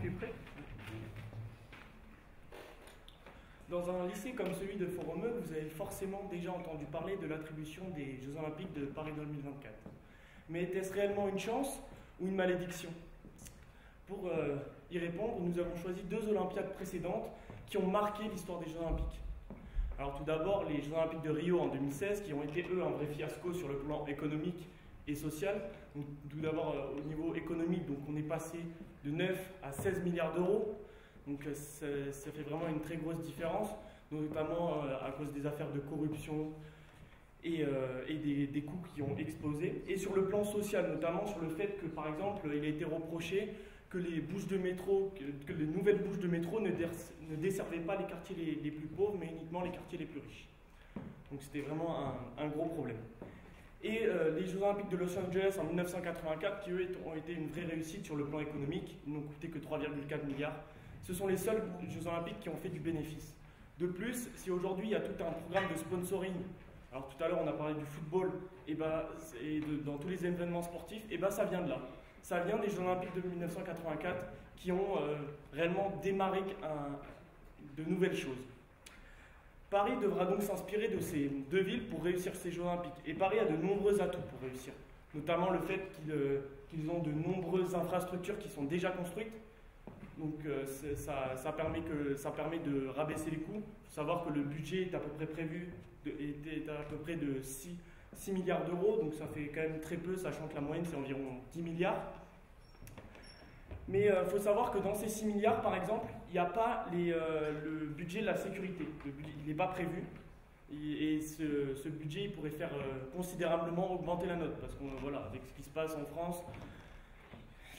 Tu es prêt? Dans un lycée comme celui de Foromeux, vous avez forcément déjà entendu parler de l'attribution des Jeux Olympiques de Paris 2024. Mais était-ce réellement une chance ou une malédiction? Pour y répondre, nous avons choisi deux Olympiades précédentes qui ont marqué l'histoire des Jeux Olympiques. Alors tout d'abord, les Jeux Olympiques de Rio en 2016, qui ont été eux un vrai fiasco sur le plan économique et social. Donc, tout d'abord au niveau économique, donc on est passé de 9 à 16 milliards d'euros. Donc ça fait vraiment une très grosse différence, notamment à cause des affaires de corruption et des coûts qui ont explosé. Et sur le plan social, notamment sur le fait que, par exemple, il a été reproché que les bouches de métro, que les nouvelles bouches de métro ne desservaient pas les quartiers les plus pauvres, mais uniquement les quartiers les plus riches. Donc c'était vraiment un gros problème. Et les Jeux Olympiques de Los Angeles en 1984, qui eux ont été une vraie réussite sur le plan économique, ils n'ont coûté que 3,4 milliards. Ce sont les seuls Jeux Olympiques qui ont fait du bénéfice. De plus, si aujourd'hui il y a tout un programme de sponsoring, alors tout à l'heure on a parlé du football, et dans tous les événements sportifs, et ça vient de là. Ça vient des Jeux Olympiques de 1984 qui ont réellement démarré de nouvelles choses. Paris devra donc s'inspirer de ces deux villes pour réussir ces Jeux Olympiques. Et Paris a de nombreux atouts pour réussir, notamment le fait qu'ils ont de nombreuses infrastructures qui sont déjà construites. Donc ça permet de rabaisser les coûts. Il faut savoir que le budget est à peu près était à peu près de 6 milliards d'euros, donc ça fait quand même très peu, sachant que la moyenne c'est environ 10 milliards. Mais il faut savoir que dans ces 6 milliards, par exemple, il n'y a pas le budget de la sécurité. Il n'est pas prévu. Et ce budget il pourrait faire considérablement augmenter la note. Parce que voilà, avec ce qui se passe en France,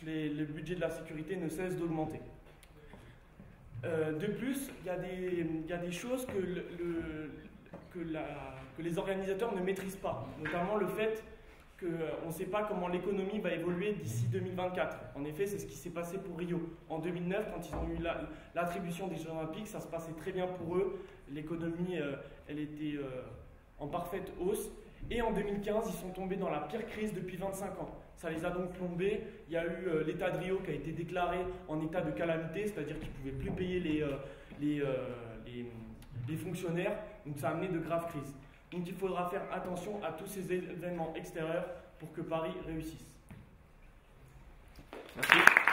le budget de la sécurité ne cesse d'augmenter. De plus, il y a des choses que les organisateurs ne maîtrisent pas. Notamment le fait qu'on ne sait pas comment l'économie va évoluer d'ici 2024. En effet, c'est ce qui s'est passé pour Rio. En 2009, quand ils ont eu l'attribution des Jeux Olympiques, ça se passait très bien pour eux. L'économie, elle était en parfaite hausse. Et en 2015, ils sont tombés dans la pire crise depuis 25 ans. Ça les a donc plombés. Il y a eu l'État de Rio qui a été déclaré en état de calamité, c'est-à-dire qu'ils ne pouvaient plus payer les fonctionnaires. Donc ça a amené de graves crises. Donc il faudra faire attention à tous ces événements extérieurs pour que Paris réussisse. Merci.